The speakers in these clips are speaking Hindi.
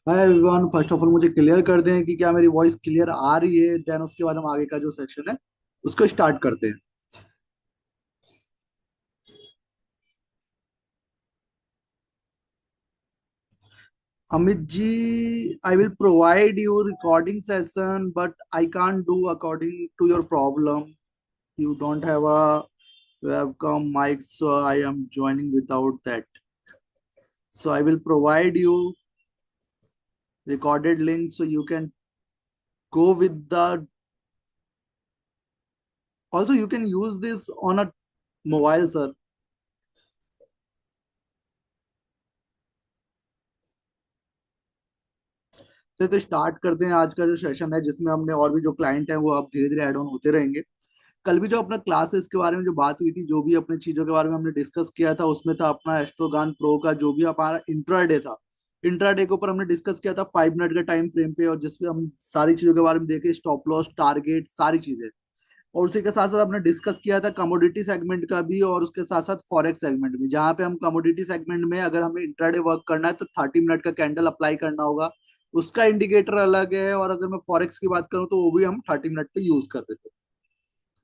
Hi everyone, first of all मुझे क्लियर कर दें कि क्या मेरी वॉइस क्लियर आ रही है। देन उसके बाद हम आगे का जो सेक्शन है उसको स्टार्ट करते हैं। Amit ji, I will provide you recording session but I can't do according to your problem. You don't have a webcam mic, so I am joining without that. So I will provide you recorded link so you can go with the. Also, you can use this on a mobile, sir. तो स्टार्ट करते हैं आज का जो सेशन है, जिसमें हमने और भी जो क्लाइंट हैं वो अब धीरे धीरे ऐड ऑन होते रहेंगे। कल भी जो अपना क्लासेस के बारे में जो बात हुई थी, जो भी अपनी चीजों के बारे में हमने डिस्कस किया था, उसमें था अपना एस्ट्रोगान प्रो का जो भी हमारा इंट्राडे था। इंट्राडे के ऊपर हमने डिस्कस किया था 5 मिनट के टाइम फ्रेम पे, और जिसपे हम सारी चीजों के बारे में देखे, स्टॉप लॉस, टारगेट, सारी चीजें। और उसी के साथ साथ हमने डिस्कस किया था कमोडिटी सेगमेंट का भी, और उसके साथ साथ फॉरेक्स सेगमेंट भी, जहां पे हम कमोडिटी सेगमेंट में अगर हमें इंट्राडे वर्क करना है तो 30 मिनट का कैंडल अप्लाई करना होगा। उसका इंडिकेटर अलग है, और अगर मैं फॉरेक्स की बात करूं तो वो भी हम 30 मिनट पे यूज कर रहे थे।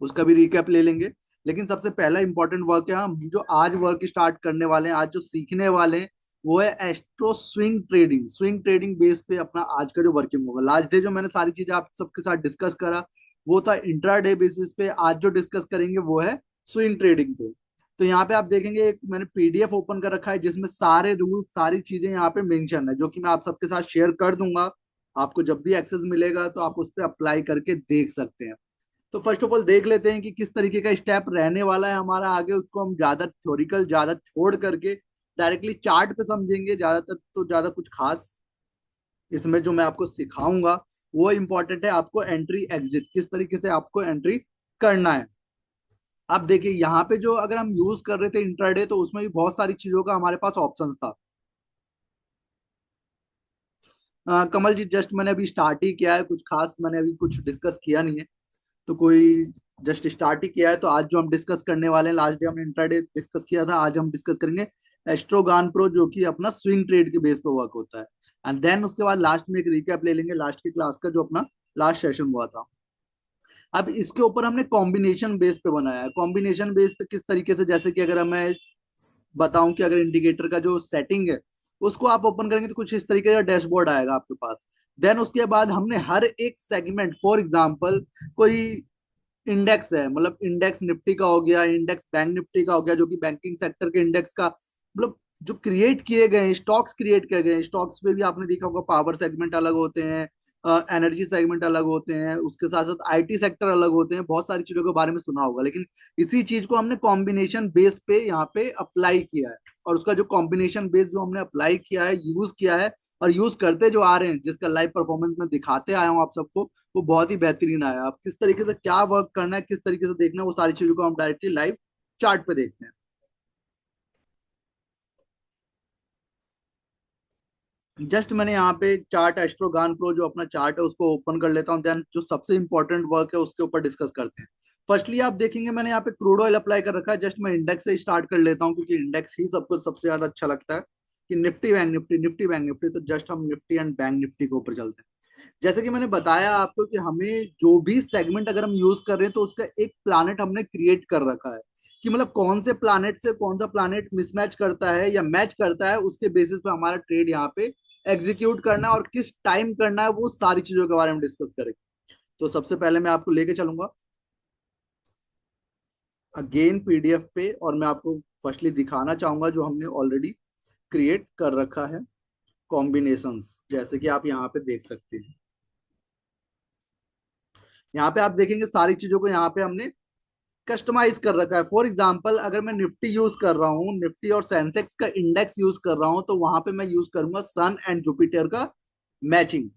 उसका भी रिकैप ले लेंगे। लेकिन सबसे पहला इंपॉर्टेंट वर्क है, हम जो आज वर्क स्टार्ट करने वाले हैं, आज जो सीखने वाले हैं, वो है astro swing trading. Swing trading base पे अपना आज का जो वर्किंग होगा। लास्ट डे जो मैंने सारी चीजें आप सबके साथ डिस्कस करा, वो था इंट्रा डे बेसिस पे। आज जो डिस्कस करेंगे वो है स्विंग ट्रेडिंग पे। तो यहाँ पे आप देखेंगे, एक मैंने पीडीएफ ओपन कर रखा है जिसमें सारे रूल, सारी चीजें यहाँ पे मेंशन है, जो कि मैं आप सबके साथ शेयर कर दूंगा। आपको जब भी एक्सेस मिलेगा तो आप उस पर अप्लाई करके देख सकते हैं। तो फर्स्ट ऑफ ऑल देख लेते हैं कि किस तरीके का स्टेप रहने वाला है हमारा आगे। उसको हम ज्यादा थ्योरिकल ज्यादा छोड़ करके डायरेक्टली चार्ट पे समझेंगे ज्यादातर। तो ज्यादा कुछ खास इसमें जो मैं आपको सिखाऊंगा वो इम्पोर्टेंट है। आपको एंट्री एग्जिट किस तरीके से आपको एंट्री करना है। अब देखिए यहाँ पे जो अगर हम यूज कर रहे थे इंट्राडे, तो उसमें भी बहुत सारी चीजों का हमारे पास ऑप्शंस था। कमल जी, जस्ट मैंने अभी स्टार्ट ही किया है, कुछ खास मैंने अभी कुछ डिस्कस किया नहीं है। तो कोई जस्ट स्टार्ट ही किया है। तो आज जो हम डिस्कस करने वाले हैं, लास्ट डे हमने इंट्राडे डिस्कस किया था, आज हम डिस्कस करेंगे एस्ट्रोगान प्रो, जो कि अपना स्विंग ट्रेड के बेस पे वर्क होता है। एंड देन उसके बाद लास्ट में एक रिकैप ले लेंगे लास्ट की क्लास का, जो अपना लास्ट सेशन हुआ था। अब इसके ऊपर हमने कॉम्बिनेशन बेस पे बनाया है। कॉम्बिनेशन बेस पे किस तरीके से, जैसे कि अगर मैं बताऊं कि अगर इंडिकेटर का जो सेटिंग है उसको आप ओपन करेंगे तो कुछ इस तरीके का डैशबोर्ड आएगा आपके पास। देन उसके बाद हमने हर एक सेगमेंट, फॉर एग्जांपल कोई इंडेक्स है, मतलब इंडेक्स निफ्टी का हो गया, इंडेक्स बैंक निफ्टी का हो गया, जो कि बैंकिंग सेक्टर के इंडेक्स का मतलब जो क्रिएट किए गए हैं, स्टॉक्स क्रिएट किए गए हैं। स्टॉक्स में भी आपने देखा होगा पावर सेगमेंट अलग होते हैं, एनर्जी सेगमेंट अलग होते हैं, उसके साथ साथ आईटी सेक्टर अलग होते हैं। बहुत सारी चीजों के बारे में सुना होगा, लेकिन इसी चीज को हमने कॉम्बिनेशन बेस पे यहाँ पे अप्लाई किया है। और उसका जो कॉम्बिनेशन बेस जो हमने अप्लाई किया है, यूज किया है और यूज करते जो आ रहे हैं, जिसका लाइव परफॉर्मेंस में दिखाते आया हूँ आप सबको, वो बहुत ही बेहतरीन आया। आप किस तरीके से क्या वर्क करना है, किस तरीके से देखना है, वो सारी चीजों को हम डायरेक्टली लाइव चार्ट पे देखते हैं। जस्ट मैंने यहाँ पे चार्ट एस्ट्रोगान प्रो जो अपना चार्ट है उसको ओपन कर लेता हूँ। देन जो सबसे इंपॉर्टेंट वर्क है उसके ऊपर डिस्कस करते हैं। फर्स्टली आप देखेंगे मैंने यहाँ पे क्रूड ऑयल अप्लाई कर रखा है। जस्ट मैं इंडेक्स से स्टार्ट कर लेता हूँ, क्योंकि इंडेक्स ही सबको सबसे ज्यादा अच्छा लगता है। कि Nifty bank Nifty, Nifty bank Nifty, तो जस्ट हम निफ्टी एंड बैंक निफ्टी के ऊपर चलते हैं। जैसे कि मैंने बताया आपको कि हमें जो भी सेगमेंट अगर हम यूज कर रहे हैं, तो उसका एक प्लानेट हमने क्रिएट कर रखा है। कि मतलब कौन से प्लानेट से कौन सा प्लानेट मिसमैच करता है या मैच करता है, उसके बेसिस पे हमारा ट्रेड यहाँ पे एग्जीक्यूट करना है, और किस टाइम करना है, वो सारी चीजों के बारे में डिस्कस करेंगे। तो सबसे पहले मैं आपको लेके चलूंगा अगेन पीडीएफ पे, और मैं आपको फर्स्टली दिखाना चाहूंगा जो हमने ऑलरेडी क्रिएट कर रखा है, कॉम्बिनेशंस, जैसे कि आप यहाँ पे देख सकते हैं। यहाँ पे आप देखेंगे सारी चीजों को यहाँ पे हमने कस्टमाइज कर रखा है। फॉर एग्जांपल अगर मैं निफ्टी यूज कर रहा हूँ, निफ्टी और सेंसेक्स का इंडेक्स यूज कर रहा हूँ, तो वहां पे मैं यूज करूंगा सन एंड जुपिटर का मैचिंग।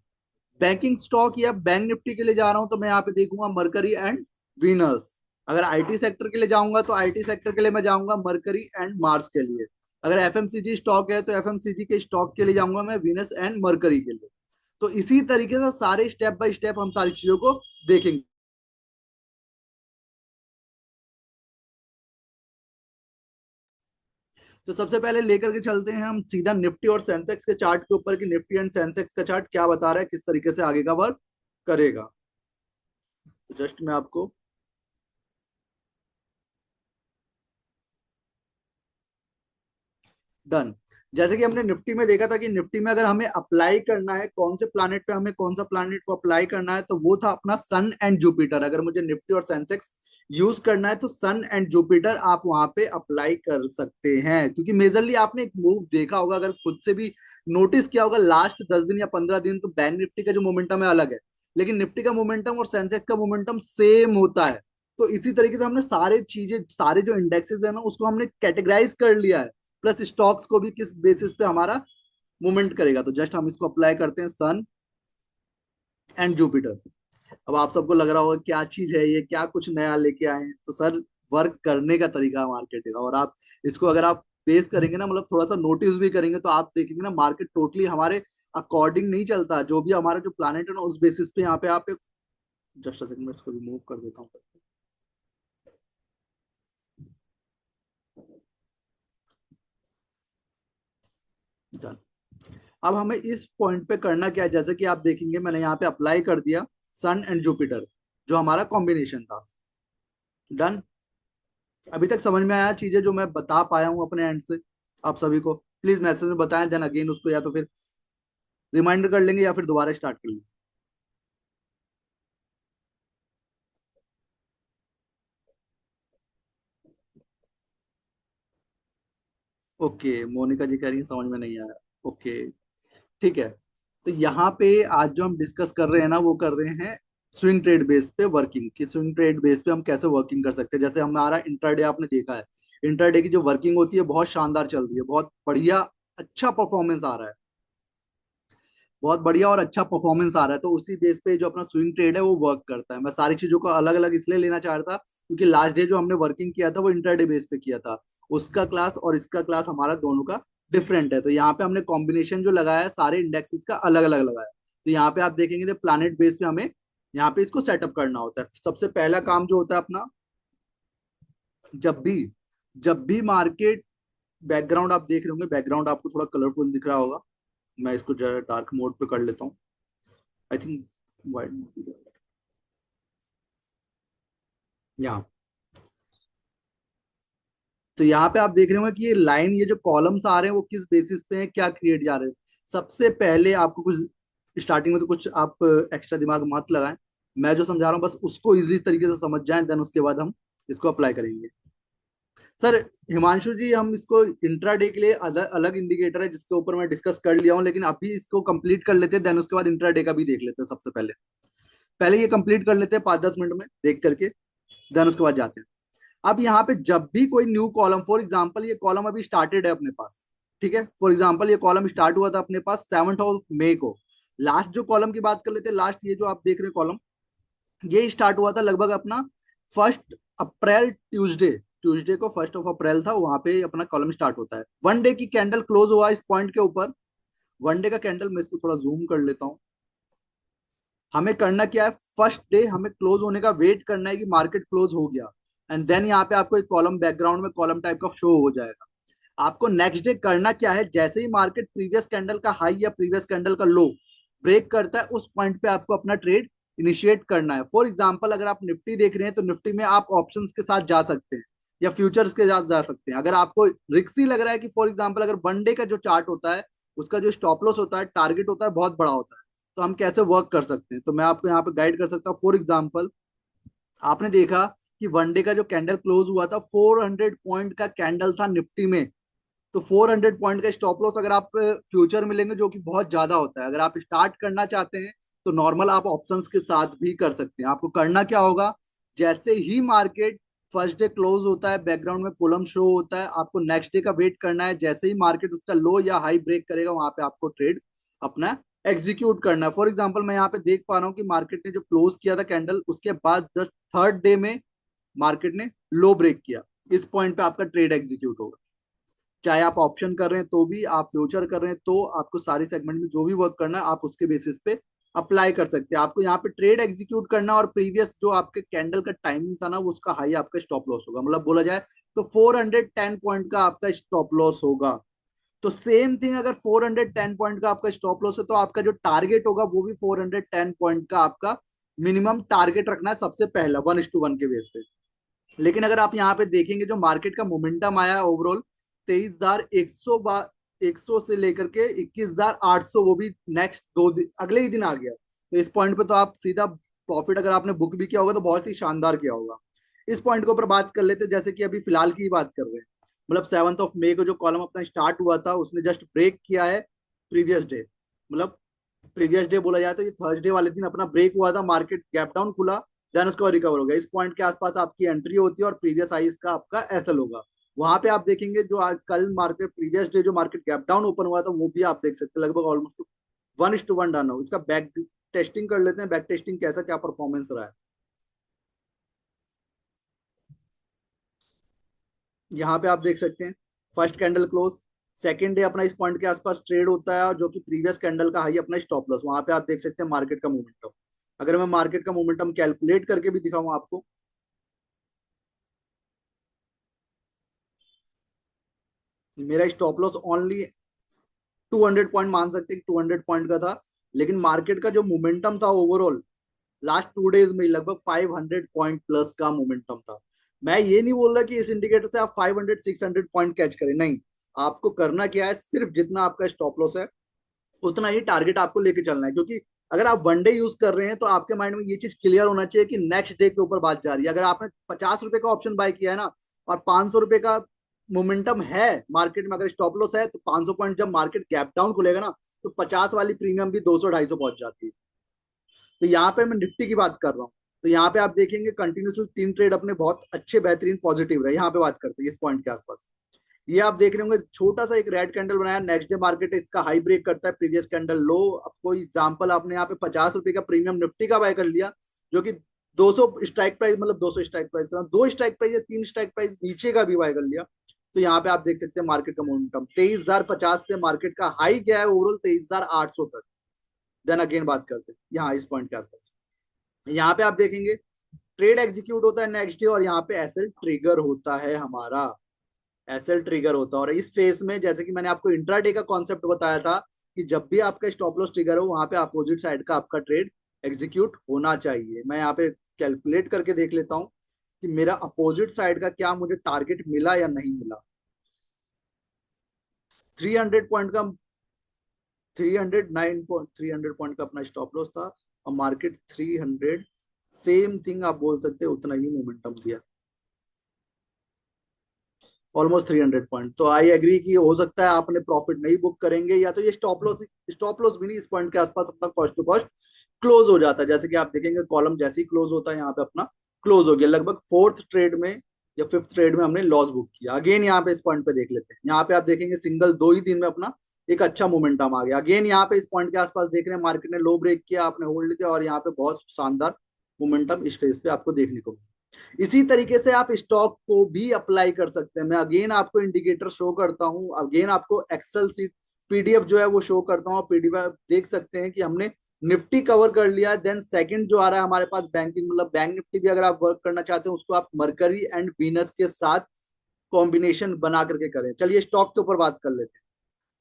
बैंकिंग स्टॉक या बैंक निफ्टी के लिए जा रहा हूं, तो मैं यहाँ पे देखूंगा मरकरी एंड वीनस। अगर आईटी सेक्टर के लिए जाऊंगा तो आईटी सेक्टर के लिए मैं जाऊंगा मरकरी एंड मार्स के लिए। अगर एफएमसीजी स्टॉक है तो एफएमसीजी के स्टॉक के लिए जाऊंगा मैं वीनस एंड मरकरी के लिए। तो इसी तरीके से सारे स्टेप बाय स्टेप हम सारी चीजों को देखेंगे। तो सबसे पहले लेकर के चलते हैं हम सीधा निफ्टी और सेंसेक्स के चार्ट के ऊपर कि निफ्टी एंड सेंसेक्स का चार्ट क्या बता रहा है, किस तरीके से आगे का वर्क करेगा। तो जस्ट मैं आपको डन। जैसे कि हमने निफ्टी में देखा था कि निफ्टी में अगर हमें अप्लाई करना है कौन से प्लानेट पे, हमें कौन सा प्लानेट को अप्लाई करना है, तो वो था अपना सन एंड जुपिटर। अगर मुझे निफ्टी और सेंसेक्स यूज करना है तो सन एंड जुपिटर आप वहां पे अप्लाई कर सकते हैं, क्योंकि मेजरली आपने एक मूव देखा होगा, अगर खुद से भी नोटिस किया होगा, लास्ट 10 दिन या 15 दिन तो बैंक निफ्टी का जो मोमेंटम है अलग है, लेकिन निफ्टी का मोमेंटम और सेंसेक्स का मोमेंटम सेम होता है। तो इसी तरीके से हमने सारे चीजें, सारे जो इंडेक्सेस है ना, उसको हमने कैटेगराइज कर लिया है, प्लस स्टॉक्स को भी किस बेसिस पे हमारा मूवमेंट करेगा। तो जस्ट हम इसको अप्लाई करते हैं सन एंड जुपिटर। अब आप सबको लग रहा होगा क्या चीज है ये, क्या कुछ नया लेके आए हैं, तो सर वर्क करने का तरीका मार्केट का। और आप इसको अगर आप बेस करेंगे ना, मतलब थोड़ा सा नोटिस भी करेंगे, तो आप देखेंगे ना मार्केट टोटली हमारे अकॉर्डिंग नहीं चलता। जो भी हमारा जो प्लानिट है ना, उस बेसिस पे यहाँ पे आप जस्ट सेकंड में इसको रिमूव कर देता हूँ। डन। अब हमें इस पॉइंट पे करना क्या है, जैसे कि आप देखेंगे मैंने यहाँ पे अप्लाई कर दिया सन एंड जुपिटर, जो हमारा कॉम्बिनेशन था। डन। अभी तक समझ में आया चीजें जो मैं बता पाया हूँ अपने एंड से आप सभी को? प्लीज मैसेज में बताएं, देन अगेन उसको या तो फिर रिमाइंडर कर लेंगे या फिर दोबारा स्टार्ट कर लेंगे। ओके, मोनिका जी कह रही है समझ में नहीं आया। ओके, ठीक है। तो यहाँ पे आज जो हम डिस्कस कर रहे हैं ना, वो कर रहे हैं स्विंग ट्रेड बेस पे वर्किंग, कि स्विंग ट्रेड बेस पे हम कैसे वर्किंग कर सकते हैं। जैसे हमारा इंट्राडे आपने देखा है, इंट्राडे की जो वर्किंग होती है बहुत शानदार चल रही है, बहुत बढ़िया, अच्छा परफॉर्मेंस आ रहा है, बहुत बढ़िया और अच्छा परफॉर्मेंस आ रहा है। तो उसी बेस पे जो अपना स्विंग ट्रेड है वो वर्क करता है। मैं सारी चीजों को अलग अलग इसलिए लेना चाह रहा था क्योंकि लास्ट डे जो हमने वर्किंग किया था वो इंटरडे बेस पे किया था, उसका क्लास और इसका क्लास हमारा दोनों का डिफरेंट है। तो यहाँ पे हमने कॉम्बिनेशन जो लगाया है सारे इंडेक्सेस का अलग अलग लगाया है। तो यहाँ पे आप देखेंगे तो प्लानिट बेस पे हमें यहाँ पे इसको सेटअप करना होता है। सबसे पहला काम जो होता है अपना, जब भी जब भी मार्केट, बैकग्राउंड आप देख रहे होंगे, बैकग्राउंड आपको थोड़ा कलरफुल दिख रहा होगा, मैं इसको जरा डार्क मोड पे कर लेता हूँ। आई थिंक वाइट, यहाँ। तो यहाँ पे आप देख रहे होंगे कि ये लाइन, ये जो कॉलम्स आ रहे हैं वो किस बेसिस पे हैं, क्या क्रिएट जा रहे हैं। सबसे पहले आपको कुछ स्टार्टिंग में तो कुछ आप एक्स्ट्रा दिमाग मत लगाएं, मैं जो समझा रहा हूँ बस उसको इजी तरीके से समझ जाएं, देन उसके बाद हम इसको अप्लाई करेंगे। सर हिमांशु जी, हम इसको इंट्राडे के लिए अलग अलग इंडिकेटर है जिसके ऊपर मैं डिस्कस कर लिया हूँ, लेकिन अभी इसको कंप्लीट कर लेते हैं, देन उसके बाद इंट्राडे का भी देख लेते हैं। सबसे पहले पहले ये कंप्लीट कर लेते हैं 5-10 मिनट में देख करके, देन उसके बाद जाते हैं। अब यहाँ पे जब भी कोई न्यू कॉलम, फॉर एग्जांपल ये कॉलम अभी स्टार्टेड है अपने पास, ठीक है, फॉर एग्जांपल ये कॉलम स्टार्ट हुआ था अपने पास 7 मई को। लास्ट जो कॉलम की बात कर लेते हैं, लास्ट ये जो आप देख रहे हैं कॉलम, ये स्टार्ट हुआ था लगभग अपना 1 अप्रैल, ट्यूसडे, ट्यूसडे को 1 अप्रैल था, वहां पे अपना कॉलम स्टार्ट होता है। वन डे की कैंडल क्लोज हुआ इस पॉइंट के ऊपर, वन डे का कैंडल, मैं इसको थोड़ा जूम कर लेता हूँ। हमें करना क्या है, फर्स्ट डे हमें क्लोज होने का वेट करना है कि मार्केट क्लोज हो गया, एंड देन यहाँ पे आपको एक कॉलम बैकग्राउंड में कॉलम टाइप का शो हो जाएगा। आपको नेक्स्ट डे करना क्या है, जैसे ही मार्केट प्रीवियस कैंडल का हाई या प्रीवियस कैंडल का लो ब्रेक करता है, उस पॉइंट पे आपको अपना ट्रेड इनिशिएट करना है। फॉर एग्जांपल अगर आप निफ्टी देख रहे हैं तो निफ्टी में आप ऑप्शंस के साथ जा सकते हैं या फ्यूचर्स के साथ जा सकते हैं। अगर आपको रिक्सी लग रहा है कि फॉर एग्जांपल अगर वन डे का जो चार्ट होता है उसका जो स्टॉप लॉस होता है, टारगेट होता है, बहुत बड़ा होता है, तो हम कैसे वर्क कर सकते हैं, तो मैं आपको यहाँ पे गाइड कर सकता हूँ। फॉर एग्जाम्पल आपने देखा कि वनडे का जो कैंडल क्लोज हुआ था 400 पॉइंट का कैंडल था निफ्टी में, तो 400 पॉइंट का स्टॉप लॉस अगर आप फ्यूचर में लेंगे जो कि बहुत ज्यादा होता है, अगर आप स्टार्ट करना चाहते हैं तो नॉर्मल आप ऑप्शंस के साथ भी कर सकते हैं। आपको करना क्या होगा, जैसे ही मार्केट फर्स्ट डे क्लोज होता है, बैकग्राउंड में कॉलम शो होता है, आपको नेक्स्ट डे का वेट करना है, जैसे ही मार्केट उसका लो या हाई ब्रेक करेगा वहां पे आपको ट्रेड अपना एग्जीक्यूट करना है। फॉर एग्जाम्पल मैं यहाँ पे देख पा रहा हूँ कि मार्केट ने जो क्लोज किया था कैंडल, उसके बाद जस्ट थर्ड डे में मार्केट ने लो ब्रेक किया, इस पॉइंट पे आपका ट्रेड एग्जीक्यूट होगा। चाहे आप ऑप्शन कर रहे हैं तो भी, आप फ्यूचर कर रहे हैं तो, आपको सारी सेगमेंट में जो भी वर्क करना है आप उसके बेसिस पे अप्लाई कर सकते हैं। आपको यहाँ पे ट्रेड एग्जीक्यूट करना और प्रीवियस जो आपके कैंडल का टाइमिंग था ना, वो उसका हाई आपका स्टॉप लॉस होगा, मतलब बोला जाए तो 410 पॉइंट का आपका स्टॉप लॉस होगा। तो सेम थिंग, अगर 410 पॉइंट का आपका स्टॉप लॉस है तो आपका जो टारगेट होगा वो भी 410 पॉइंट का आपका मिनिमम टारगेट रखना है सबसे पहला, 1:1 के बेस पे। लेकिन अगर आप यहाँ पे देखेंगे जो मार्केट का मोमेंटम आया है ओवरऑल, 23,100 100 से लेकर के 21,800, वो भी नेक्स्ट अगले ही दिन आ गया। तो इस पॉइंट पे तो आप सीधा प्रॉफिट, अगर आपने बुक भी किया होगा तो बहुत ही शानदार किया होगा। इस पॉइंट के ऊपर बात कर लेते हैं, जैसे कि अभी फिलहाल की ही बात कर रहे हैं, मतलब 7 मई को जो कॉलम अपना स्टार्ट हुआ था उसने जस्ट ब्रेक किया है प्रीवियस डे। मतलब प्रीवियस डे बोला जाए तो ये थर्सडे वाले दिन अपना ब्रेक हुआ था, मार्केट गैप डाउन खुला, देन उसके बाद रिकवर हो गया। इस पॉइंट के आसपास आपकी एंट्री होती है और प्रीवियस हाई का आपका एसएल होगा। वहां पे आप देखेंगे जो आज कल मार्केट प्रीवियस डे जो मार्केट गैप डाउन ओपन हुआ था वो भी आप देख सकते हैं लगभग ऑलमोस्ट 1:1 डन हो। इसका बैक टेस्टिंग कर लेते हैं, बैक टेस्टिंग कैसा क्या परफॉर्मेंस रहा है। यहाँ पे आप देख सकते हैं first candle close, second day अपना इस पॉइंट के आसपास ट्रेड होता है, और जो कि प्रीवियस कैंडल का हाई अपना स्टॉप लॉस, वहां पे आप देख सकते हैं मार्केट का मोमेंटम। अगर मैं मार्केट का मोमेंटम कैलकुलेट करके भी दिखाऊं आपको, मेरा स्टॉप लॉस ओनली 200 पॉइंट मान सकते हैं, 200 पॉइंट का था। लेकिन मार्केट का जो मोमेंटम था ओवरऑल लास्ट 2 डेज में लगभग 500 पॉइंट प्लस का मोमेंटम था। मैं ये नहीं बोल रहा कि इस इंडिकेटर से आप 500 600 पॉइंट कैच करें, नहीं। आपको करना क्या है, सिर्फ जितना आपका स्टॉप लॉस है उतना ही टारगेट आपको लेके चलना है। क्योंकि अगर आप वनडे यूज कर रहे हैं तो आपके माइंड में ये चीज क्लियर होना चाहिए कि नेक्स्ट डे के ऊपर बात जा रही है। अगर आपने 50 रुपए का ऑप्शन बाय किया है ना, और 500 रुपए का मोमेंटम है मार्केट में, अगर स्टॉप लॉस है तो 500 पॉइंट जब मार्केट गैप डाउन खुलेगा ना, तो 50 वाली प्रीमियम भी 200 250 पहुंच जाती है। तो यहाँ पे मैं निफ्टी की बात कर रहा हूँ। तो यहाँ पे आप देखेंगे कंटिन्यूसली 3 ट्रेड अपने बहुत अच्छे बेहतरीन पॉजिटिव रहे। यहाँ पे बात करते हैं इस पॉइंट के आसपास, ये आप देख रहे होंगे छोटा सा एक रेड कैंडल बनाया, नेक्स्ट डे मार्केट इसका हाई ब्रेक करता है, प्रीवियस कैंडल लो। अब कोई एग्जांपल आपने यहाँ पे 50 रुपए का प्रीमियम निफ्टी का बाय कर लिया, जो कि 200 स्ट्राइक प्राइस, मतलब 200 स्ट्राइक प्राइस का 2 स्ट्राइक प्राइस या 3 स्ट्राइक प्राइस नीचे का भी बाय कर लिया। तो यहाँ पे आप देख सकते हैं मार्केट का मोमेंटम 23,050 से मार्केट का हाई क्या है ओवरऑल 23,800 तक। देन अगेन बात करते हैं यहाँ इस पॉइंट के आसपास, यहाँ पे आप देखेंगे ट्रेड एग्जीक्यूट होता है नेक्स्ट डे, और यहाँ पे एसएल ट्रिगर होता है हमारा, एसएल ट्रिगर होता है। और इस फेस में जैसे कि मैंने आपको इंट्राडे का कॉन्सेप्ट बताया था कि जब भी आपका स्टॉप लॉस ट्रिगर हो वहां पे अपोजिट साइड का आपका ट्रेड एग्जीक्यूट होना चाहिए। मैं यहाँ पे कैलकुलेट करके देख लेता हूँ कि मेरा अपोजिट साइड का क्या मुझे टारगेट मिला या नहीं मिला। 300 पॉइंट का, 300 पॉइंट का अपना स्टॉप लॉस था, और मार्केट 300, सेम थिंग आप बोल सकते हैं, उतना ही मोमेंटम दिया, ऑलमोस्ट 300 पॉइंट। तो आई एग्री कि हो सकता है आपने प्रॉफिट नहीं बुक करेंगे, या तो ये स्टॉप लॉस भी नहीं, इस पॉइंट के आसपास अपना कॉस्ट टू कॉस्ट क्लोज हो जाता है। जैसे कि आप देखेंगे कॉलम जैसे ही क्लोज होता है यहाँ पे अपना क्लोज हो गया, लगभग फोर्थ ट्रेड में या फिफ्थ ट्रेड में हमने लॉस बुक किया। अगेन यहाँ पे इस पॉइंट पे देख लेते हैं, यहाँ पे आप देखेंगे सिंगल 2 ही दिन में अपना एक अच्छा मोमेंटम आ गया। अगेन यहाँ पे इस पॉइंट के आसपास देख रहे हैं मार्केट ने लो ब्रेक किया, आपने होल्ड किया, और यहाँ पे बहुत शानदार मोमेंटम इस फेज पे आपको देखने को मिला। इसी तरीके से आप स्टॉक को भी अप्लाई कर सकते हैं। मैं अगेन आपको इंडिकेटर शो करता हूं, अगेन आपको एक्सेल सीट पीडीएफ जो है वो शो करता हूं। पीडीएफ देख सकते हैं कि हमने निफ्टी कवर कर लिया, देन सेकंड जो आ रहा है हमारे पास बैंकिंग, मतलब बैंक निफ्टी भी अगर आप वर्क करना चाहते हैं उसको आप मरकरी एंड वीनस के साथ कॉम्बिनेशन बना करके करें। चलिए स्टॉक के ऊपर बात कर लेते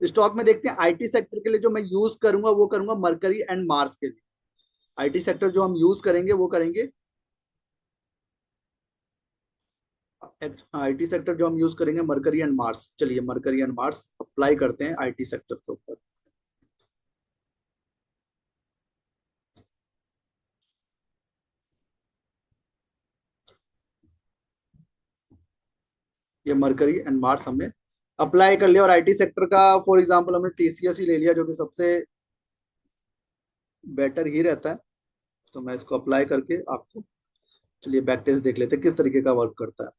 हैं। स्टॉक में देखते हैं आईटी सेक्टर के लिए जो मैं यूज करूंगा वो करूंगा मरकरी एंड मार्स के लिए। आईटी सेक्टर जो हम यूज करेंगे वो करेंगे, आईटी सेक्टर जो हम यूज करेंगे मरकरी एंड मार्स। चलिए मरकरी एंड मार्स अप्लाई करते हैं आईटी सेक्टर के ऊपर। ये मरकरी एंड मार्स हमने अप्लाई कर लिया, और आईटी सेक्टर का फॉर एग्जांपल हमने टीसीएस ही ले लिया जो कि सबसे बेटर ही रहता है। तो मैं इसको अप्लाई करके आपको, चलिए बैक टेस्ट देख लेते हैं किस तरीके का वर्क करता है।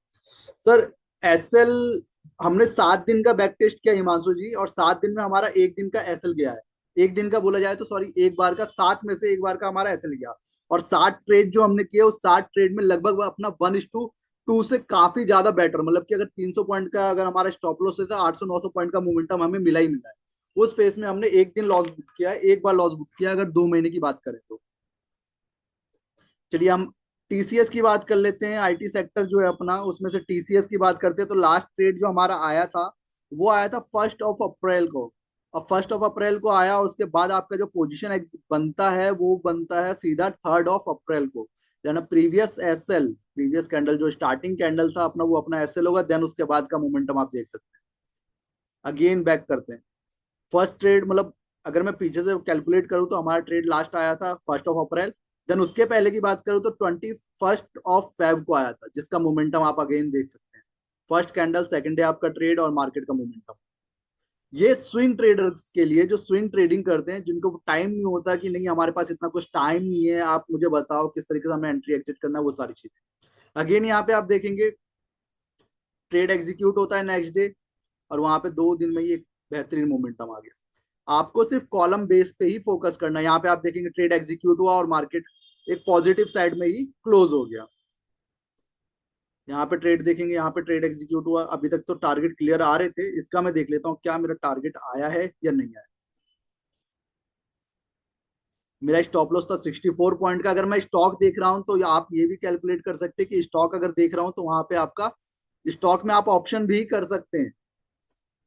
सर एसएल हमने 7 दिन का बैक टेस्ट किया हिमांशु जी, और 7 दिन में हमारा एक दिन का एसएल गया है। एक दिन का बोला जाए तो सॉरी, एक बार का 7 में से एक बार का हमारा एसएल गया। और 60 ट्रेड जो हमने किए उस 60 ट्रेड में लगभग अपना 1:2 से काफी ज्यादा बेटर, मतलब कि अगर 300 पॉइंट का अगर हमारा स्टॉप लॉस है तो 800 900 पॉइंट का मोमेंटम हमें मिला ही मिला है। उस फेज में हमने एक दिन लॉस बुक किया, एक बार लॉस बुक किया, अगर 2 महीने की बात करें तो। चलिए हम टीसीएस की बात कर लेते हैं, आईटी सेक्टर जो है अपना, उसमें से टीसीएस की बात करते हैं। तो लास्ट ट्रेड जो हमारा आया था वो आया था 1 अप्रैल को। और 1 अप्रैल को आया, और उसके बाद आपका जो पोजीशन बनता है वो बनता है सीधा 3 अप्रैल को। Then previous SL, previous candle जो स्टार्टिंग कैंडल था अपना, वो अपना एसएल होगा। देन उसके बाद का मोमेंटम आप देख सकते हैं। अगेन बैक करते हैं। फर्स्ट ट्रेड मतलब अगर मैं पीछे से कैलकुलेट करूं तो हमारा ट्रेड लास्ट आया था 1 अप्रैल। देन उसके पहले की बात करूं तो 21 फेब को आया था, जिसका मोमेंटम आप अगेन देख सकते हैं। फर्स्ट कैंडल, सेकंड डे आपका ट्रेड और मार्केट का मोमेंटम। ये स्विंग ट्रेडर्स के लिए जो स्विंग ट्रेडिंग करते हैं, जिनको टाइम नहीं होता कि नहीं हमारे पास इतना कुछ टाइम नहीं है, आप मुझे बताओ किस तरीके से हमें एंट्री एग्जिट करना है, वो सारी चीजें। अगेन यहाँ पे आप देखेंगे ट्रेड एग्जीक्यूट होता है नेक्स्ट डे, और वहां पे 2 दिन में ही एक बेहतरीन मोमेंटम आ गया। आपको सिर्फ कॉलम बेस पे ही फोकस करना है। यहाँ पे आप देखेंगे ट्रेड एग्जीक्यूट हुआ और मार्केट एक पॉजिटिव साइड में ही क्लोज हो गया। यहाँ पे ट्रेड देखेंगे, यहाँ पे ट्रेड एग्जीक्यूट हुआ। अभी तक तो टारगेट क्लियर आ रहे थे, इसका मैं देख लेता हूँ क्या मेरा टारगेट आया है या नहीं आया। मेरा स्टॉप लॉस था 64 पॉइंट का। अगर मैं स्टॉक देख रहा हूँ तो आप ये भी कैलकुलेट कर सकते हैं कि स्टॉक अगर देख रहा हूँ तो वहां पे आपका स्टॉक में आप ऑप्शन भी कर सकते हैं।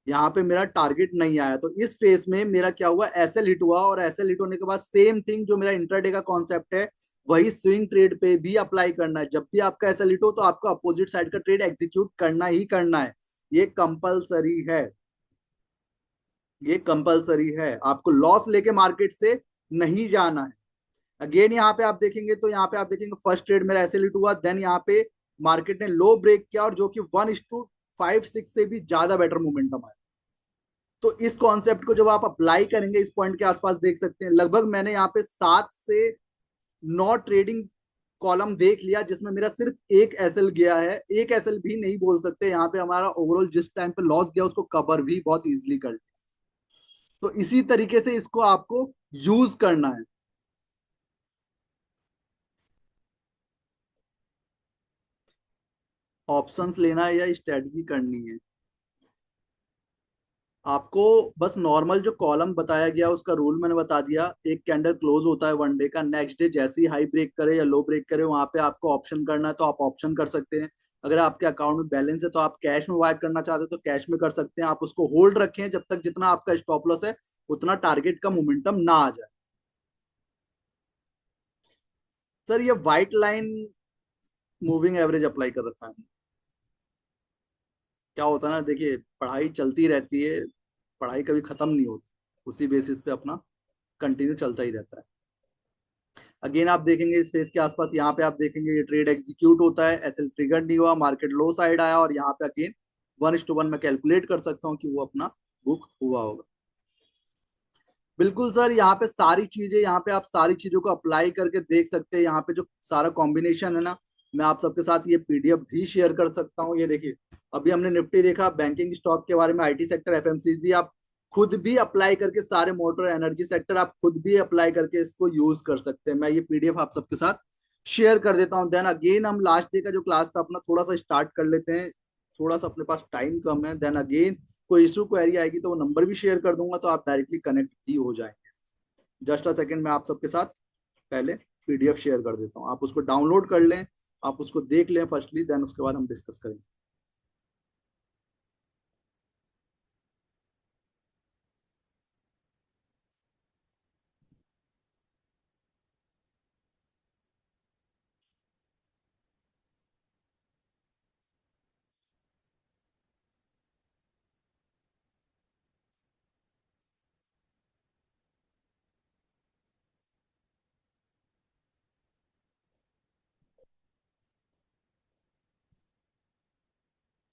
यहाँ पे मेरा टारगेट नहीं आया, तो इस फेस में मेरा क्या हुआ, एसएल हिट हुआ। और एसएल हिट होने के बाद सेम थिंग जो मेरा इंट्राडे का कॉन्सेप्ट है, वही स्विंग ट्रेड पे भी अप्लाई करना है। जब भी आपका एसएल हिट हो तो आपको अपोजिट साइड का ट्रेड एग्जीक्यूट करना ही करना है। ये कंपलसरी है, ये कंपलसरी है। आपको लॉस लेके मार्केट से नहीं जाना है। अगेन यहाँ पे आप देखेंगे तो यहाँ पे आप देखेंगे फर्स्ट ट्रेड मेरा एसएल हिट हुआ। देन यहाँ पे मार्केट ने लो ब्रेक किया, और जो कि 1:56 से भी ज्यादा बेटर मोमेंटम आया। तो इस कॉन्सेप्ट को जब आप अप्लाई करेंगे, इस पॉइंट के आसपास देख सकते हैं लगभग मैंने यहाँ पे 7 से 9 ट्रेडिंग कॉलम देख लिया, जिसमें मेरा सिर्फ एक एसएल गया है। एक एसएल भी नहीं बोल सकते, यहाँ पे हमारा ओवरऑल जिस टाइम पे लॉस गया उसको कवर भी बहुत इजीली कर लिया। तो इसी तरीके से इसको आपको यूज करना है। ऑप्शंस लेना है या स्ट्रेटजी करनी है, आपको बस नॉर्मल जो कॉलम बताया गया उसका रूल मैंने बता दिया। एक कैंडल क्लोज होता है 1 डे का, नेक्स्ट डे जैसे ही हाई ब्रेक करे या लो ब्रेक करे, वहां पे आपको ऑप्शन करना है तो आप ऑप्शन कर सकते हैं। अगर आपके अकाउंट में बैलेंस है तो आप कैश में बाय करना चाहते हैं तो कैश में कर सकते हैं। आप उसको होल्ड रखें जब तक जितना आपका स्टॉप लॉस है उतना टारगेट का मोमेंटम ना आ जाए। सर ये white line moving average apply कर रखा है। क्या होता है ना, देखिए पढ़ाई चलती रहती है, पढ़ाई कभी खत्म नहीं होती, उसी बेसिस पे अपना कंटिन्यू चलता ही रहता है। अगेन आप देखेंगे इस फेज के आसपास, यहाँ पे आप देखेंगे ये ट्रेड एग्जीक्यूट होता है, एसएल ट्रिगर नहीं हुआ, मार्केट लो साइड आया, और यहाँ पे अगेन 1:1 मैं कैलकुलेट कर सकता हूँ कि वो अपना बुक हुआ होगा। बिल्कुल सर, यहाँ पे सारी चीजें, यहाँ पे आप सारी चीजों को अप्लाई करके देख सकते हैं। यहाँ पे जो सारा कॉम्बिनेशन है ना, मैं आप सबके साथ ये पीडीएफ भी शेयर कर सकता हूँ। ये देखिए, अभी हमने निफ्टी देखा, बैंकिंग स्टॉक के बारे में, आईटी सेक्टर, एफएमसीजी, आप खुद भी अप्लाई करके सारे मोटर एनर्जी सेक्टर आप खुद भी अप्लाई करके इसको यूज कर सकते हैं। मैं ये पीडीएफ आप सबके साथ शेयर कर देता हूँ। देन अगेन हम लास्ट डे का जो क्लास था अपना थोड़ा सा स्टार्ट कर लेते हैं। थोड़ा सा अपने पास टाइम कम है। देन अगेन कोई इशू क्वेरी आएगी तो वो नंबर भी शेयर कर दूंगा, तो आप डायरेक्टली कनेक्ट भी हो जाएंगे। जस्ट अ सेकंड, मैं आप सबके साथ पहले पीडीएफ शेयर कर देता हूँ, आप उसको डाउनलोड कर लें, आप उसको देख लें फर्स्टली, देन उसके बाद हम डिस्कस करेंगे।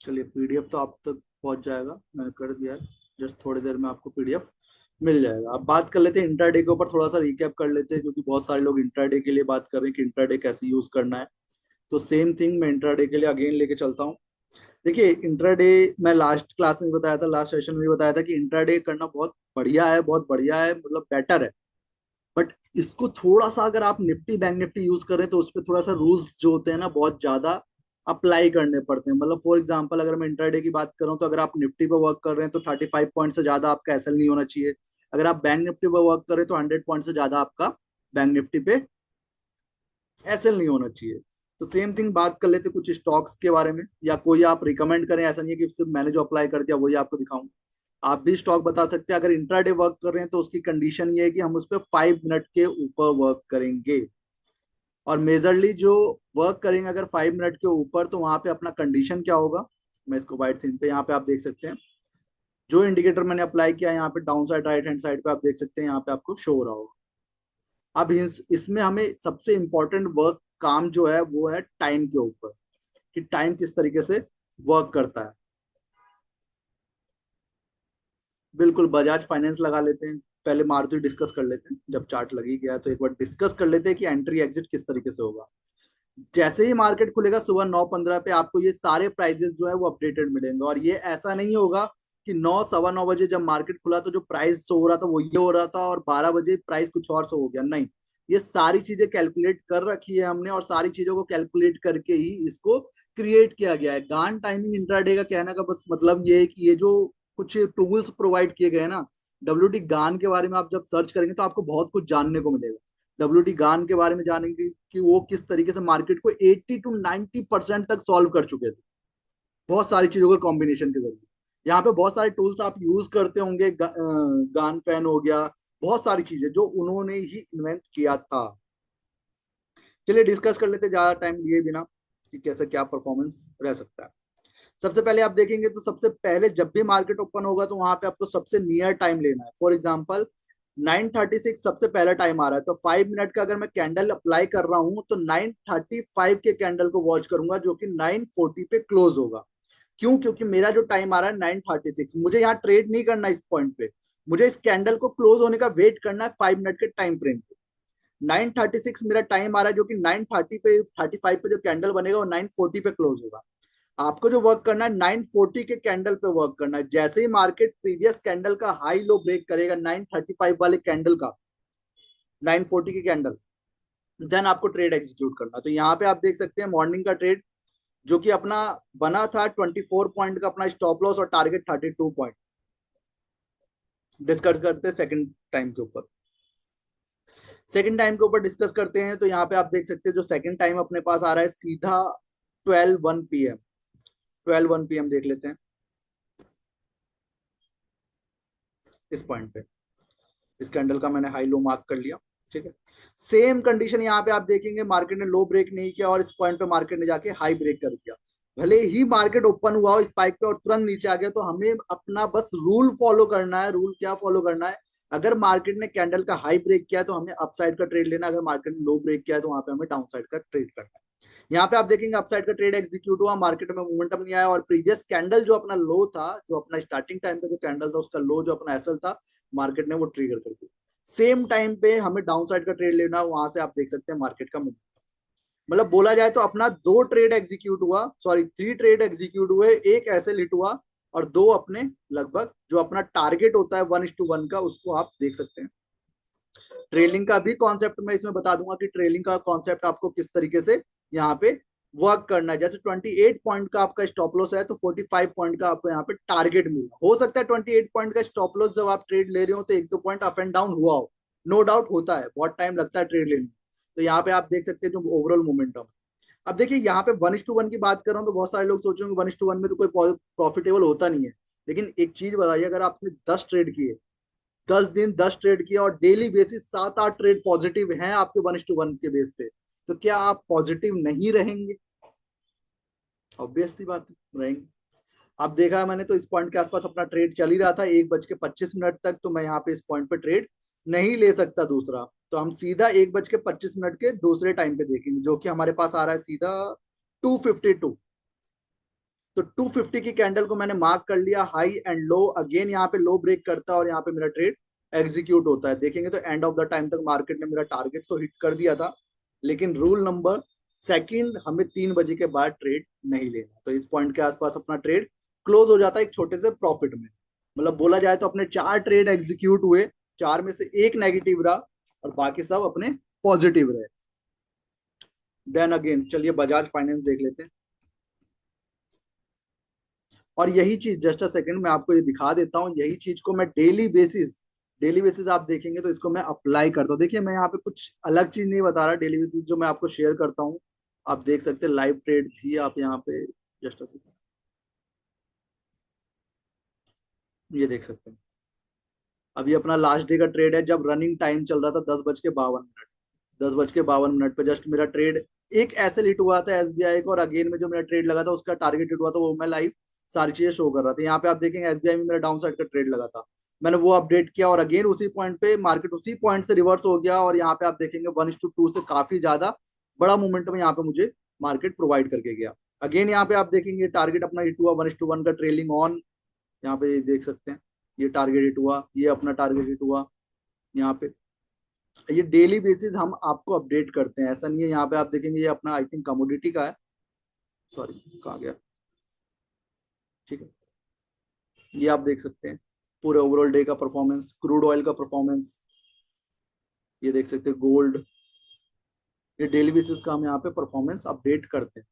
चलिए पीडीएफ तो आप तक पहुंच जाएगा, मैंने कर दिया है। जस्ट थोड़ी देर में आपको पीडीएफ मिल जाएगा। अब बात कर लेते हैं इंट्राडे के ऊपर, थोड़ा सा रिकैप कर लेते हैं, क्योंकि बहुत सारे लोग इंट्राडे के लिए बात कर रहे हैं कि इंट्राडे कैसे यूज करना है। तो सेम थिंग मैं इंट्राडे के लिए अगेन लेके चलता हूँ। देखिए इंट्राडे, मैं लास्ट क्लास में बताया था, लास्ट सेशन में भी बताया था कि इंट्राडे करना बहुत बढ़िया है, बहुत बढ़िया है, मतलब बेटर है। बट इसको थोड़ा सा अगर आप निफ्टी बैंक निफ्टी यूज करें तो उस पर थोड़ा सा रूल्स जो होते हैं ना बहुत ज्यादा अप्लाई करने पड़ते हैं। मतलब फॉर एग्जांपल अगर मैं इंट्राडे की बात करूं, तो अगर आप निफ्टी पे वर्क कर रहे हैं तो 35 पॉइंट से ज्यादा आपका एसएल नहीं होना चाहिए। अगर आप बैंक निफ्टी पे वर्क कर रहे हैं तो 100 पॉइंट से ज्यादा आपका बैंक निफ्टी पे एसएल नहीं होना चाहिए। तो सेम थिंग बात कर लेते कुछ स्टॉक्स के बारे में, या कोई आप रिकमेंड करें, ऐसा नहीं है कि सिर्फ मैंने जो अप्लाई कर दिया वही आपको दिखाऊं। आप भी स्टॉक बता सकते हैं। अगर इंट्राडे वर्क कर रहे हैं तो उसकी कंडीशन ये है कि हम उस पर 5 मिनट के ऊपर वर्क करेंगे। और मेजरली जो वर्क करेंगे अगर 5 मिनट के ऊपर, तो वहां पे अपना कंडीशन क्या होगा, मैं इसको व्हाइट थीम पे यहाँ पे आप देख सकते हैं। जो इंडिकेटर मैंने अप्लाई किया यहाँ पे down side right hand side पे आप देख सकते हैं, यहाँ पे आपको शो हो रहा होगा। अब इसमें हमें सबसे इंपॉर्टेंट वर्क काम जो है वो है टाइम के ऊपर, कि टाइम किस तरीके से वर्क करता है। बिल्कुल बजाज फाइनेंस लगा लेते हैं। पहले मारुति डिस्कस कर लेते हैं, जब चार्ट लग ही गया है तो एक बार डिस्कस कर लेते हैं कि एंट्री एग्जिट किस तरीके से होगा। जैसे ही मार्केट खुलेगा सुबह 9:15 पे आपको ये सारे प्राइजेस जो है वो अपडेटेड मिलेंगे। और ये ऐसा नहीं होगा कि 9 सवा 9 बजे जब मार्केट खुला तो जो प्राइस शो हो रहा था वो ये हो रहा था और 12 बजे प्राइस कुछ और शो हो गया, नहीं। ये सारी चीजें कैलकुलेट कर रखी है हमने, और सारी चीजों को कैलकुलेट करके ही इसको क्रिएट किया गया है। गान टाइमिंग इंट्राडे का कहने का बस मतलब ये है कि ये जो कुछ टूल्स प्रोवाइड किए गए हैं ना, डब्ल्यूटी गान के बारे में आप जब सर्च करेंगे तो आपको बहुत कुछ जानने को मिलेगा। डब्ल्यूटी गान के बारे में जानेंगे कि वो किस तरीके से मार्केट को 80 to 90% तक सॉल्व कर चुके थे, बहुत सारी चीजों के कॉम्बिनेशन के जरिए। यहाँ पे बहुत सारे टूल्स आप यूज करते होंगे, गान फैन हो गया, बहुत सारी चीजें जो उन्होंने ही इन्वेंट किया था। चलिए डिस्कस कर लेते ज्यादा टाइम लिए बिना कि कैसे क्या परफॉर्मेंस रह सकता है। सबसे पहले आप देखेंगे तो सबसे पहले जब भी मार्केट ओपन होगा तो वहां पे आपको सबसे नियर टाइम लेना है। फॉर एग्जांपल 9:36 सबसे पहला टाइम आ रहा है, तो 5 मिनट का अगर मैं कैंडल अप्लाई कर रहा हूं तो 9:35 के कैंडल को वॉच करूंगा जो कि 9:40 पे क्लोज होगा। क्यों? क्योंकि मेरा जो टाइम आ रहा है 9:36, मुझे यहाँ ट्रेड नहीं करना इस पॉइंट पे, मुझे इस कैंडल को क्लोज होने का वेट करना है 5 मिनट के टाइम फ्रेम पे। 9:36 मेरा टाइम आ रहा है, जो कि 9:35 पे जो कैंडल बनेगा वो 9:40 पे क्लोज होगा। आपको जो वर्क करना है 9:40 के कैंडल पे वर्क करना है। जैसे ही मार्केट प्रीवियस कैंडल का हाई लो ब्रेक करेगा 9:35 वाले कैंडल का, 9:40 की कैंडल, देन आपको ट्रेड एग्जीक्यूट करना। तो यहाँ पे आप देख सकते हैं मॉर्निंग का ट्रेड जो कि अपना बना था 24 पॉइंट का, अपना स्टॉप लॉस और टारगेट 32 पॉइंट। डिस्कस करते हैं सेकंड टाइम के ऊपर। सेकंड टाइम के ऊपर डिस्कस करते हैं तो यहाँ पे आप देख सकते हैं जो सेकंड टाइम अपने पास आ रहा है सीधा 12:01 PM। 12:01 PM देख लेते हैं इस पॉइंट पे। इस कैंडल का मैंने हाई लो मार्क कर लिया, ठीक है। सेम कंडीशन यहाँ पे आप देखेंगे, मार्केट ने लो ब्रेक नहीं किया और इस पॉइंट पे मार्केट ने जाके हाई ब्रेक कर दिया। भले ही मार्केट ओपन हुआ हो स्पाइक पे और तुरंत नीचे आ गया, तो हमें अपना बस रूल फॉलो करना है। रूल क्या फॉलो करना है? अगर मार्केट ने कैंडल का हाई ब्रेक किया तो हमें अपसाइड का ट्रेड लेना, अगर मार्केट ने लो ब्रेक किया तो वहां पे हमें डाउन साइड का ट्रेड करना है। यहाँ पे आप देखेंगे अपसाइड का ट्रेड एग्जीक्यूट हुआ, मार्केट में मोमेंटम नहीं आया, और प्रीवियस कैंडल जो अपना लो था, जो अपना स्टार्टिंग टाइम पे जो कैंडल था उसका लो जो अपना एसएल था, मार्केट ने वो ट्रिगर कर दिया। सेम टाइम पे हमें डाउन साइड का ट्रेड लेना, वहां से आप देख सकते हैं मार्केट का मूव। मतलब बोला जाए तो अपना 2 ट्रेड एग्जीक्यूट हुआ, सॉरी 3 ट्रेड एग्जीक्यूट हुए, एक एसएल हिट हुआ और 2 अपने लगभग जो अपना टारगेट होता है 1:1 का, उसको आप देख सकते हैं। ट्रेलिंग का भी कॉन्सेप्ट मैं इसमें बता दूंगा कि ट्रेलिंग का कॉन्सेप्ट आपको किस तरीके से यहाँ पे वर्क करना है। जैसे 28 पॉइंट का आपका स्टॉप लॉस है तो 45 पॉइंट का आपको यहाँ पे टारगेट मिला। हो सकता है 28 पॉइंट का स्टॉप लॉस जब आप ट्रेड ले रहे हो तो 1-2 पॉइंट अप एंड डाउन हुआ हो, नो डाउट होता है, बहुत टाइम लगता है ट्रेड लेने में। तो यहाँ पे आप देख सकते हैं जो ओवरऑल मोमेंटम। अब देखिए यहाँ पे 1:1 की बात कर रहा हूँ तो बहुत सारे लोग सोचेंगे 1:1 में तो कोई प्रॉफिटेबल होता नहीं है। लेकिन एक चीज बताइए, अगर आपने 10 ट्रेड किए, 10 दिन 10 ट्रेड किया और डेली बेसिस 7-8 ट्रेड पॉजिटिव हैं आपके 1:1 के बेस पे, तो क्या आप पॉजिटिव नहीं रहेंगे? ऑब्वियस सी बात है, रहेंगे। आप देखा है मैंने तो इस पॉइंट के आसपास अपना ट्रेड चल ही रहा था 1:25 तक, तो मैं यहाँ पे इस पॉइंट पे ट्रेड नहीं ले सकता दूसरा। तो हम सीधा 1:25 के दूसरे टाइम पे देखेंगे जो कि हमारे पास आ रहा है सीधा 2:52। तो 250 की कैंडल को मैंने मार्क कर लिया, हाई एंड लो, अगेन यहाँ पे लो ब्रेक करता है और यहाँ पे मेरा ट्रेड एग्जीक्यूट होता है। देखेंगे तो एंड ऑफ द टाइम तक मार्केट ने मेरा टारगेट तो हिट कर दिया था, लेकिन रूल नंबर सेकंड, हमें 3 बजे के बाद ट्रेड नहीं लेना। तो इस पॉइंट के आसपास अपना ट्रेड क्लोज हो जाता है एक छोटे से प्रॉफिट में। मतलब बोला जाए तो अपने 4 ट्रेड एग्जीक्यूट हुए, 4 में से एक नेगेटिव रहा और बाकी सब अपने पॉजिटिव रहे। देन अगेन चलिए बजाज फाइनेंस देख लेते हैं। और यही चीज जस्ट अ सेकंड मैं आपको ये दिखा देता हूँ, यही चीज को मैं डेली बेसिस आप देखेंगे तो इसको मैं अप्लाई करता हूँ। देखिए मैं यहाँ पे कुछ अलग चीज नहीं बता रहा, डेली बेसिस जो मैं आपको शेयर करता हूँ आप देख सकते हैं। लाइव ट्रेड भी आप यहाँ पे जस्ट ये देख सकते हैं। अभी अपना लास्ट डे का ट्रेड है, जब रनिंग टाइम चल रहा था 10:52, 10:52 पे जस्ट मेरा ट्रेड एक ऐसे हिट हुआ था एसबीआई को, और अगेन में जो मेरा ट्रेड लगा था उसका टारगेट हिट हुआ था, वो मैं लाइव सारी चीजें शो कर रहा था। यहाँ पे आप देखेंगे एसबीआई में मेरा डाउन साइड का ट्रेड लगा था, मैंने वो अपडेट किया और अगेन उसी पॉइंट पे मार्केट उसी पॉइंट से रिवर्स हो गया, और यहाँ पे आप देखेंगे 1:2 से काफी ज्यादा बड़ा मोमेंटम यहाँ पे मुझे मार्केट प्रोवाइड करके गया। अगेन यहाँ पे आप देखेंगे टारगेट अपना हिट हुआ 1:1 का ट्रेलिंग ऑन, यहाँ पे देख सकते हैं ये टारगेट हिट हुआ, ये अपना टारगेट हिट हुआ यहाँ पे। ये डेली बेसिस हम आपको अपडेट करते हैं, ऐसा नहीं है। यहाँ पे आप देखेंगे ये अपना आई थिंक कमोडिटी का है, सॉरी कहाँ गया, ठीक है। ये आप देख सकते हैं पूरे ओवरऑल डे का परफॉर्मेंस, क्रूड ऑयल का परफॉर्मेंस, ये देख सकते हैं गोल्ड। ये डेली बेसिस का हम यहाँ पे परफॉर्मेंस अपडेट करते हैं।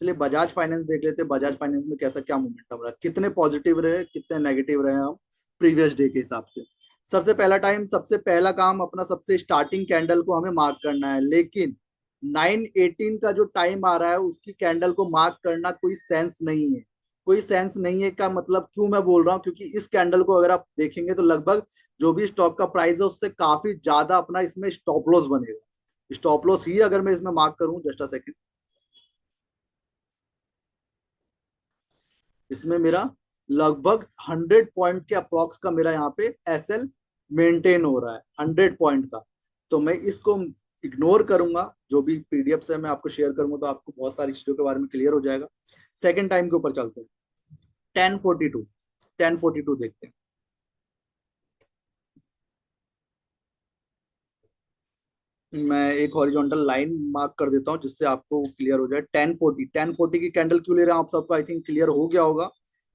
चलिए बजाज फाइनेंस देख लेते हैं, बजाज फाइनेंस में कैसा क्या मोमेंटम रहा, कितने पॉजिटिव रहे कितने नेगेटिव रहे हम प्रीवियस डे के हिसाब से। सबसे पहला काम अपना सबसे स्टार्टिंग कैंडल को हमें मार्क करना है, लेकिन 9:18 का जो टाइम आ रहा है उसकी कैंडल को मार्क करना कोई सेंस नहीं है। कोई सेंस नहीं है का मतलब क्यों मैं बोल रहा हूँ, क्योंकि इस कैंडल को अगर आप देखेंगे तो लगभग जो भी स्टॉक का प्राइस है उससे काफी ज्यादा अपना इसमें स्टॉप लॉस बनेगा। स्टॉप लॉस ही अगर मैं इसमें मार्क करूं जस्ट अ सेकंड, इसमें मेरा लगभग 100 पॉइंट के अप्रोक्स का मेरा यहाँ पे एसएल मेंटेन हो रहा है, 100 पॉइंट का। तो मैं इसको इग्नोर करूंगा, जो भी पीडीएफ है मैं आपको शेयर करूंगा तो आपको बहुत सारी चीजों के बारे में क्लियर हो जाएगा। सेकंड टाइम के ऊपर चलते हैं, 1042, 1042 देखते हैं। मैं एक हॉरिजॉन्टल लाइन मार्क कर देता हूं जिससे आपको क्लियर हो जाए। 1040 की कैंडल क्यों ले रहे हैं आप सबको आई थिंक क्लियर हो गया होगा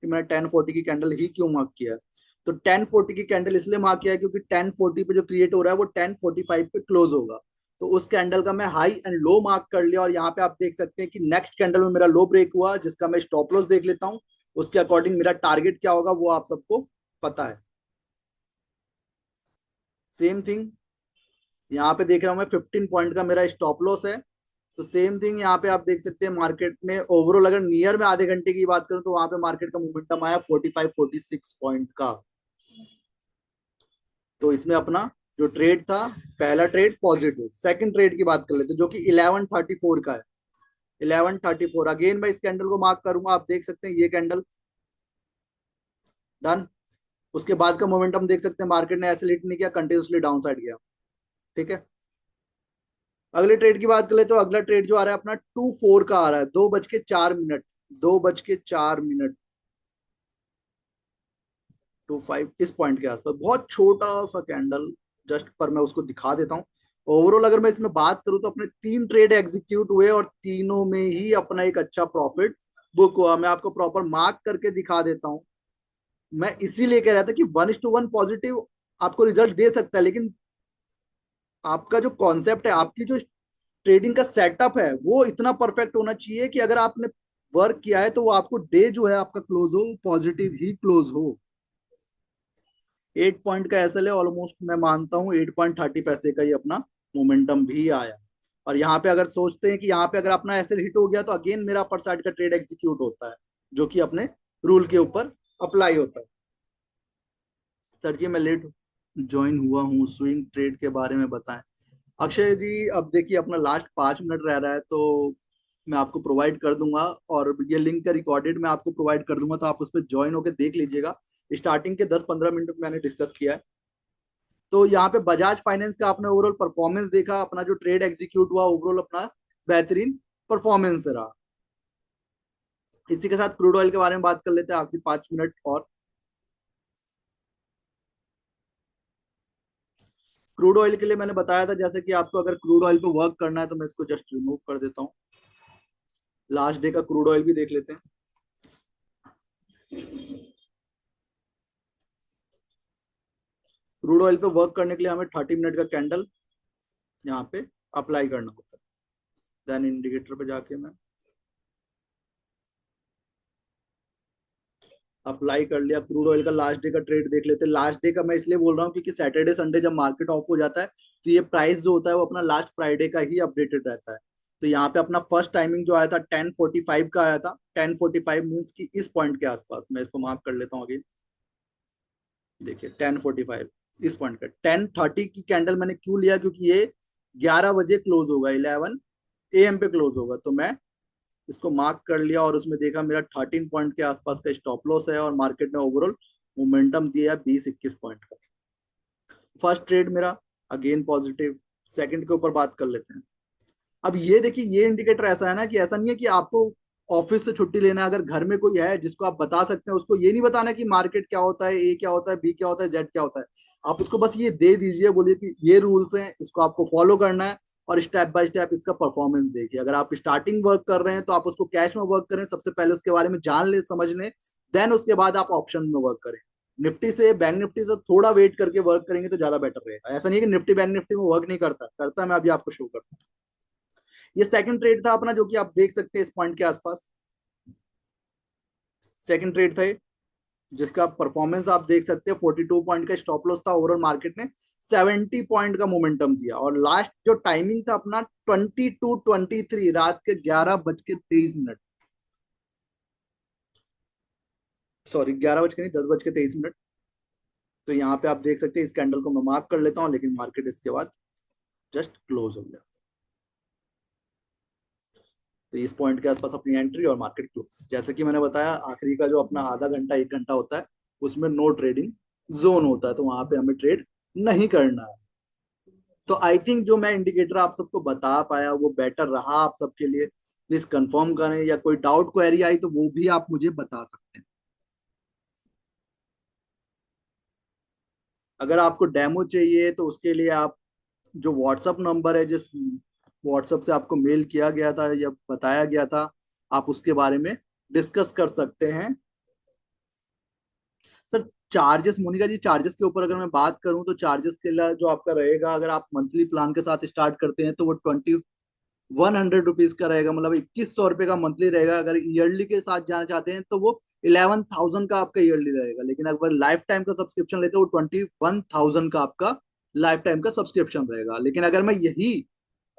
कि मैंने 1040 की कैंडल ही क्यों मार्क किया है। तो 1040 की कैंडल इसलिए मार्क किया है क्योंकि 1040 पे जो क्रिएट हो रहा है वो 1045 पे क्लोज होगा। तो उस कैंडल का मैं हाई एंड लो मार्क कर लिया, और यहाँ पे आप देख सकते हैं कि नेक्स्ट कैंडल में मेरा लो ब्रेक हुआ जिसका मैं स्टॉप लॉस देख लेता हूँ। उसके अकॉर्डिंग मेरा टारगेट क्या होगा वो आप सबको पता है। सेम थिंग यहाँ पे देख रहा हूँ मैं 15 पॉइंट का मेरा स्टॉप लॉस है। तो सेम थिंग यहाँ पे आप देख सकते हैं मार्केट में ओवरऑल अगर नियर में आधे घंटे की बात करूं तो वहां पे मार्केट का मोमेंटम आया 45-46 पॉइंट का। तो इसमें अपना जो ट्रेड था, पहला ट्रेड पॉजिटिव। सेकंड ट्रेड की बात कर लेते हैं जो कि 11:34 का है। 11:34 अगेन मैं इस कैंडल को मार्क करूंगा, आप देख सकते हैं ये कैंडल डन। उसके बाद का मोमेंटम देख सकते हैं मार्केट ने ऐसे हिट नहीं किया, कंटिन्यूसली डाउन साइड गया, ठीक है। अगले ट्रेड की बात करें तो अगला ट्रेड जो आ रहा है अपना 2:04 का आ रहा है, 2:04, 2:04, 2:05 इस पॉइंट के आसपास, बहुत छोटा सा कैंडल जस्ट पर मैं उसको दिखा देता हूँ। ओवरऑल अगर मैं इसमें बात करूँ तो अपने 3 ट्रेड एग्जीक्यूट हुए और तीनों में ही अपना एक अच्छा प्रॉफिट बुक हुआ। मैं आपको प्रॉपर मार्क करके दिखा देता हूँ। मैं इसीलिए कह रहा था कि 1:1 पॉजिटिव आपको रिजल्ट दे सकता है, लेकिन आपका जो कॉन्सेप्ट है, आपकी जो ट्रेडिंग का सेटअप है वो इतना परफेक्ट होना चाहिए कि अगर आपने वर्क किया है तो वो आपको डे जो है आपका क्लोज हो पॉजिटिव ही क्लोज हो। 8 पॉइंट का एसएल है ऑलमोस्ट, मैं मानता हूँ 8.30 पैसे का ही अपना मोमेंटम भी आया। और यहाँ पे अगर सोचते हैं कि यहाँ पे अगर अपना एसएल हिट हो गया तो अगेन मेरा अपर साइड का ट्रेड एग्जीक्यूट होता है, जो कि अपने रूल के ऊपर अप्लाई होता है। सर जी मैं लेट ज्वाइन हुआ हूँ, स्विंग ट्रेड के बारे में बताएं। अक्षय जी अब देखिए अपना लास्ट 5 मिनट रह रहा है तो मैं आपको प्रोवाइड कर दूंगा, और ये लिंक का रिकॉर्डेड मैं आपको प्रोवाइड कर दूंगा तो आप उस पर ज्वाइन होकर देख लीजिएगा। स्टार्टिंग के 10-15 मिनट मैंने डिस्कस किया है। तो यहाँ पे बजाज फाइनेंस का आपने ओवरऑल परफॉर्मेंस देखा, अपना जो ट्रेड एग्जीक्यूट हुआ ओवरऑल अपना बेहतरीन परफॉर्मेंस रहा। इसी के साथ क्रूड ऑयल के बारे में बात कर लेते हैं आखिरी 5 मिनट और। क्रूड ऑयल के लिए मैंने बताया था जैसे कि आपको अगर क्रूड ऑयल पे वर्क करना है तो मैं इसको जस्ट रिमूव कर देता हूँ। लास्ट डे का क्रूड ऑयल भी देख लेते हैं। क्रूड ऑयल पे वर्क करने के लिए हमें 30 मिनट का कैंडल यहाँ पे अप्लाई करना होता है। देन इंडिकेटर पे जाके मैं अप्लाई कर लिया। क्रूड ऑयल का लास्ट डे का ट्रेड देख लेते हैं। लास्ट डे का मैं इसलिए बोल रहा हूँ क्योंकि सैटरडे संडे जब मार्केट ऑफ हो जाता है तो ये प्राइस जो होता है वो अपना लास्ट फ्राइडे का ही अपडेटेड रहता है। तो यहाँ पे अपना फर्स्ट टाइमिंग जो आया था 10:45 का आया था। 10:45 मीन्स कि इस पॉइंट के आसपास, मैं इसको मार्क कर लेता हूँ अभी। देखिए 10:45 इस पॉइंट का। 10:30 की कैंडल मैंने क्यों लिया, क्योंकि ये 11 बजे क्लोज होगा, 11 AM पे क्लोज होगा। तो मैं इसको मार्क कर लिया और उसमें देखा मेरा 13 पॉइंट के आसपास का स्टॉप लॉस है और मार्केट ने ओवरऑल मोमेंटम दिया 20-21 पॉइंट का। फर्स्ट ट्रेड मेरा अगेन पॉजिटिव। सेकंड के ऊपर बात कर लेते हैं। अब ये देखिए, ये इंडिकेटर ऐसा है ना कि ऐसा नहीं है कि आपको ऑफिस से छुट्टी लेना है। अगर घर में कोई है जिसको आप बता सकते हैं, उसको ये नहीं बताना कि मार्केट क्या होता है, ए क्या होता है, बी क्या होता है, जेड क्या होता है। आप उसको बस ये दे दीजिए, बोलिए कि ये रूल्स हैं, इसको आपको फॉलो करना है और स्टेप बाय स्टेप इसका परफॉर्मेंस देखिए। अगर आप स्टार्टिंग वर्क कर रहे हैं तो आप उसको कैश में वर्क करें, सबसे पहले उसके बारे में जान ले, समझ लें, देन उसके बाद आप ऑप्शन में वर्क करें। निफ्टी से, बैंक निफ्टी से थोड़ा वेट करके वर्क करेंगे तो ज्यादा बेटर रहेगा। ऐसा नहीं है कि निफ्टी बैंक निफ्टी में वर्क नहीं करता, करता है। मैं अभी आपको शो करता हूँ। ये सेकंड ट्रेड था अपना, जो कि आप देख सकते हैं इस पॉइंट के आसपास। सेकंड ट्रेड था ये, जिसका परफॉर्मेंस आप देख सकते हैं। 42 पॉइंट का स्टॉप लॉस था। ओवरऑल मार्केट ने 70 पॉइंट का मोमेंटम दिया और लास्ट जो टाइमिंग था अपना 22:23, रात के 11:23। सॉरी, 11 बज के नहीं, 10:23। तो यहाँ पे आप देख सकते हैं, इस कैंडल को मैं मार्क कर लेता हूँ, लेकिन मार्केट इसके बाद जस्ट क्लोज हो गया। तो इस पॉइंट के आसपास अपनी एंट्री और मार्केट क्लोज। जैसे कि मैंने बताया, आखिरी का जो अपना आधा घंटा 1 घंटा होता है उसमें नो ट्रेडिंग जोन होता है, तो वहां पे हमें ट्रेड नहीं करना है। तो आई थिंक जो मैं इंडिकेटर आप सबको बता पाया वो बेटर रहा आप सबके लिए। प्लीज कंफर्म करें, या कोई डाउट क्वेरी आई तो वो भी आप मुझे बता सकते हैं। अगर आपको डेमो चाहिए तो उसके लिए आप जो व्हाट्सअप नंबर है, जिस व्हाट्सअप से आपको मेल किया गया था या बताया गया था, आप उसके बारे में डिस्कस कर सकते हैं। सर चार्जेस, मोनिका जी, चार्जेस के ऊपर अगर मैं बात करूं तो चार्जेस के लिए जो आपका रहेगा, अगर आप मंथली प्लान के साथ स्टार्ट करते हैं तो वो 2100 रुपीज का रहेगा, मतलब 2100 रुपये का मंथली रहेगा। अगर ईयरली के साथ जाना चाहते हैं तो वो 11,000 का आपका ईयरली रहेगा। लेकिन अगर लाइफ टाइम का सब्सक्रिप्शन लेते हैं वो 21,000 का आपका लाइफ टाइम का सब्सक्रिप्शन रहेगा। लेकिन अगर मैं यही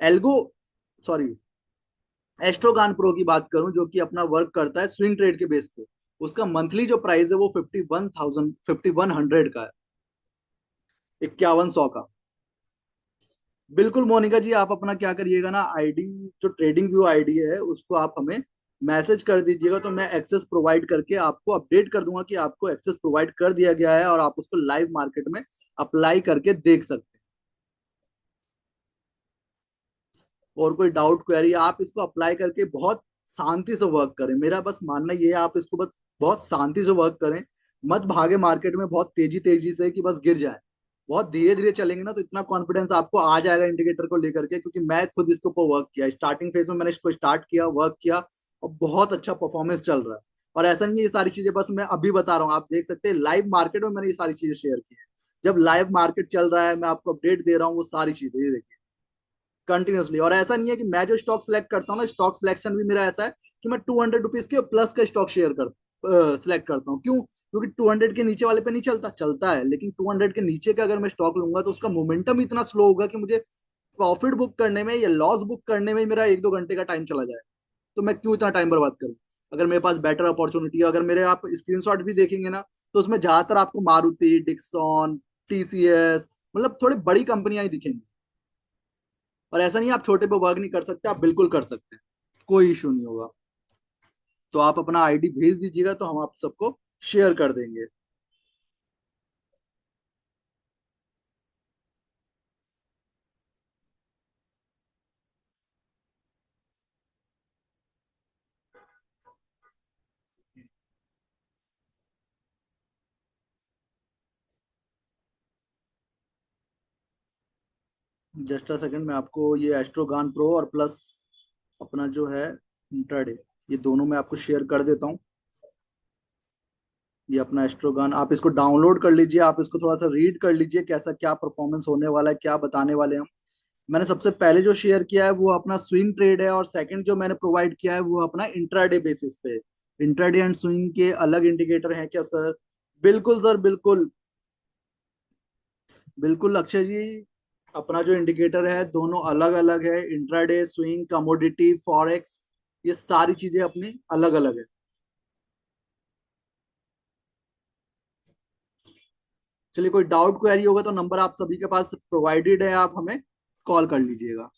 एल्गो सॉरी एस्ट्रोगान प्रो की बात करूं, जो कि अपना वर्क करता है स्विंग ट्रेड के बेस पे, उसका मंथली जो प्राइस है वो 51,100 का है, 5100 का। बिल्कुल मोनिका जी, आप अपना क्या करिएगा ना, आईडी, जो ट्रेडिंग व्यू आईडी है उसको आप हमें मैसेज कर दीजिएगा, तो मैं एक्सेस प्रोवाइड करके आपको अपडेट कर दूंगा कि आपको एक्सेस प्रोवाइड कर दिया गया है और आप उसको लाइव मार्केट में अप्लाई करके देख सकते हैं। और कोई डाउट क्वेरी, आप इसको अप्लाई करके बहुत शांति से वर्क करें। मेरा बस मानना ये है, आप इसको बस बहुत शांति से वर्क करें। मत भागे मार्केट में बहुत तेजी तेजी से कि बस गिर जाए। बहुत धीरे धीरे चलेंगे ना तो इतना कॉन्फिडेंस आपको आ जाएगा इंडिकेटर को लेकर के, क्योंकि मैं खुद इसके ऊपर वर्क किया। स्टार्टिंग फेज में मैंने इसको स्टार्ट किया, वर्क किया और बहुत अच्छा परफॉर्मेंस चल रहा है। और ऐसा नहीं है ये सारी चीजें बस मैं अभी बता रहा हूँ, आप देख सकते हैं लाइव मार्केट में मैंने ये सारी चीजें शेयर की है। जब लाइव मार्केट चल रहा है मैं आपको अपडेट दे रहा हूँ वो सारी चीजें, ये देखिए कंटिन्यूसली। और ऐसा नहीं है कि मैं जो स्टॉक सेलेक्ट करता हूँ ना, स्टॉक सिलेक्शन भी मेरा ऐसा है कि मैं 200 रुपीज के प्लस का स्टॉक शेयर कर सिलेक्ट करता हूँ। क्यों? क्योंकि 200 के नीचे वाले पे नहीं चलता, चलता है, लेकिन 200 के नीचे का अगर मैं स्टॉक लूंगा तो उसका मोमेंटम इतना स्लो होगा कि मुझे प्रॉफिट बुक करने में या लॉस बुक करने में मेरा 1-2 घंटे का टाइम चला जाए। तो मैं क्यों इतना टाइम बर्बाद करूँ? अगर मेरे पास बेटर अपॉर्चुनिटी है, अगर मेरे आप स्क्रीनशॉट भी देखेंगे ना तो उसमें ज्यादातर आपको मारुति, डिक्सॉन, टीसीएस, मतलब थोड़ी बड़ी कंपनियां ही दिखेंगी। और ऐसा नहीं है आप छोटे पे वर्क नहीं कर सकते, आप बिल्कुल कर सकते हैं, कोई इशू नहीं होगा। तो आप अपना आईडी भेज दीजिएगा तो हम आप सबको शेयर कर देंगे। जस्ट अ सेकंड, मैं आपको ये एस्ट्रोगान प्रो और प्लस अपना जो है इंट्राडे, ये दोनों मैं आपको शेयर कर देता हूँ। ये अपना एस्ट्रोगान, आप इसको डाउनलोड कर लीजिए, आप इसको थोड़ा सा रीड कर लीजिए कैसा क्या परफॉर्मेंस होने वाला है, क्या बताने वाले हैं हम। मैंने सबसे पहले जो शेयर किया है वो अपना स्विंग ट्रेड है, और सेकंड जो मैंने प्रोवाइड किया है वो अपना इंट्राडे बेसिस पे है। इंट्राडे एंड स्विंग के अलग इंडिकेटर हैं क्या सर? बिल्कुल सर, बिल्कुल। बिल्कुल अक्षय जी, अपना जो इंडिकेटर है दोनों अलग अलग है। इंट्राडे, स्विंग, कमोडिटी, फॉरेक्स, ये सारी चीजें अपनी अलग अलग है। चलिए, कोई डाउट क्वेरी होगा तो नंबर आप सभी के पास प्रोवाइडेड है, आप हमें कॉल कर लीजिएगा।